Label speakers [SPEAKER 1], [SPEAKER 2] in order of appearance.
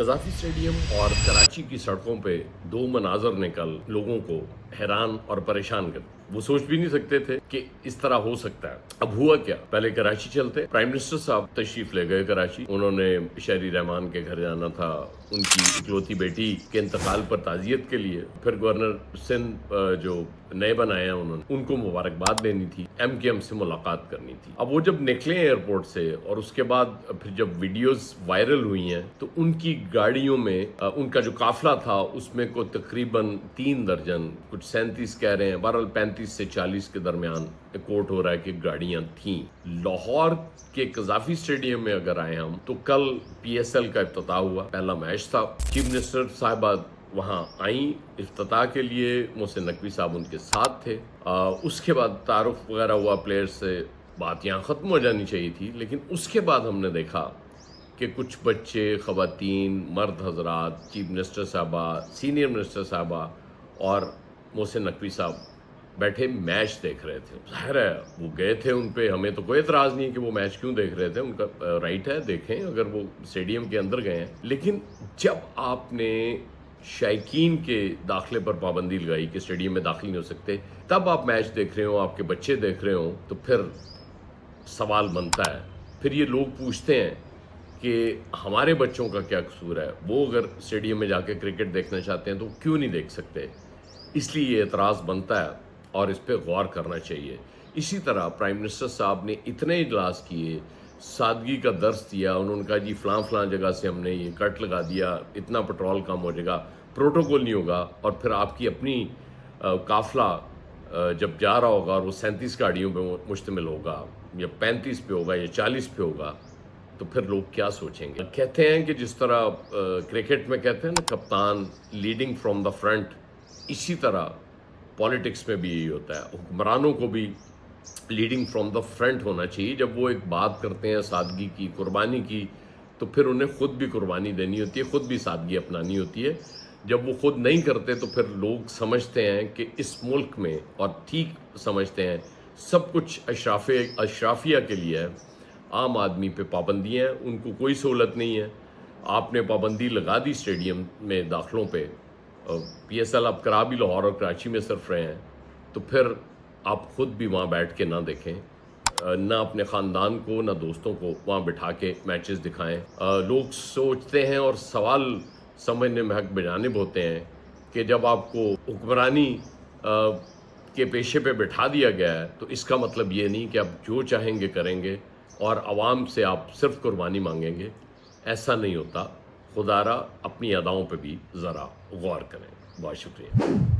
[SPEAKER 1] Gaddafi stadium اور کراچی کی سڑکوں پہ دو مناظر نے کل لوگوں کو حیران اور پریشان کر دیا۔ وہ سوچ بھی نہیں سکتے تھے کہ اس طرح ہو سکتا ہے۔ اب ہوا کیا، پہلے کراچی چلتے، پرائم منسٹر صاحب تشریف لے گئے کراچی۔ انہوں نے شہری رحمان کے گھر جانا تھا، ان کی اکلوتی بیٹی کے انتقال پر تعزیت کے لیے، پھر گورنر سندھ جو نئے بنائے ہیں انہوں نے ان کو مبارکباد دینی تھی، ایم سے ملاقات کرنی تھی۔ اب وہ جب نکلے ایئرپورٹ سے اور اس کے بعد پھر جب ویڈیوز وائرل ہوئی ہیں تو ان کی گاڑیوں میں ان کا جو قافلہ تھا اس میں کو تقریباً 3 درجن، کچھ 37 کہہ رہے ہیں، بہرحال 35 سے 40 کے درمیان کوٹ ہو رہا ہے کہ گاڑیاں تھیں۔ لاہور کے قذافی اسٹیڈیم میں اگر آئے ہم تو کل پی ایس ایل کا افتتاح ہوا، پہلا میچ تھا۔ چیف منسٹر صاحبہ وہاں آئیں افتتاح کے لیے، محسن نقوی صاحب ان کے ساتھ تھے۔ اس کے بعد تعارف وغیرہ ہوا پلیئر سے، بات یہاں ختم ہو جانی چاہیے تھی، لیکن اس کے بعد ہم نے دیکھا کہ کچھ بچے، خواتین، مرد حضرات، چیف منسٹر صاحبہ، سینئر منسٹر صاحبہ اور محسن نقوی صاحب بیٹھے میچ دیکھ رہے تھے۔ ظاہر ہے وہ گئے تھے، ان پہ ہمیں تو کوئی اعتراض نہیں کہ وہ میچ کیوں دیکھ رہے تھے، ان کا رائٹ ہے، دیکھیں اگر وہ اسٹیڈیم کے اندر گئے ہیں۔ لیکن جب آپ نے شائقین کے داخلے پر پابندی لگائی کہ اسٹیڈیم میں داخل نہیں ہو سکتے، تب آپ میچ دیکھ رہے ہوں، آپ کے بچے دیکھ رہے ہوں، تو پھر سوال بنتا ہے۔ پھر یہ لوگ پوچھتے ہیں کہ ہمارے بچوں کا کیا قصور ہے، وہ اگر اسٹیڈیم میں جا کے کرکٹ دیکھنا چاہتے ہیں تو کیوں نہیں دیکھ سکتے؟ اس لیے یہ اعتراض بنتا ہے اور اس پہ غور کرنا چاہیے۔ اسی طرح پرائم منسٹر صاحب نے اتنے اجلاس کیے، سادگی کا درس دیا، انہوں نے کہا جی فلاں فلاں جگہ سے ہم نے یہ کٹ لگا دیا، اتنا پٹرول کم ہو جائے گا، پروٹوکول نہیں ہوگا، اور پھر آپ کی اپنی قافلہ جب جا رہا ہوگا اور وہ 37 گاڑیوں پہ مشتمل ہوگا یا 35 پہ ہوگا یا 40 پہ ہوگا، تو پھر لوگ کیا سوچیں گے؟ کہتے ہیں کہ جس طرح کرکٹ میں کہتے ہیں نا کپتان لیڈنگ فرام دا فرنٹ، اسی طرح پالیٹکس میں بھی یہی ہوتا ہے، حکمرانوں کو بھی لیڈنگ فرام دا فرنٹ ہونا چاہیے۔ جب وہ ایک بات کرتے ہیں سادگی کی، قربانی کی، تو پھر انہیں خود بھی قربانی دینی ہوتی ہے، خود بھی سادگی اپنانی ہوتی ہے۔ جب وہ خود نہیں کرتے تو پھر لوگ سمجھتے ہیں کہ اس ملک میں، اور ٹھیک سمجھتے ہیں، سب کچھ اشرافیہ کے لیے ہے، عام آدمی پہ پابندیاں ہیں، ان کو کوئی سہولت نہیں ہے۔ آپ نے پابندی لگا دی اسٹیڈیم میں داخلوں پہ، پی ایس ایل آپ کرا بھی لاہور اور کراچی میں صرف رہے ہیں، تو پھر آپ خود بھی وہاں بیٹھ کے نہ دیکھیں، نہ اپنے خاندان کو نہ دوستوں کو وہاں بٹھا کے میچز دکھائیں۔ لوگ سوچتے ہیں اور سوال سمجھنے میں حق بجانب ہوتے ہیں کہ جب آپ کو حکمرانی کے پیشے پہ بٹھا دیا گیا ہے تو اس کا مطلب یہ نہیں کہ آپ جو چاہیں گے کریں گے اور عوام سے آپ صرف قربانی مانگیں گے۔ ایسا نہیں ہوتا۔ خدا را اپنی اداؤں پہ بھی ذرا غور کریں۔ بہت شکریہ۔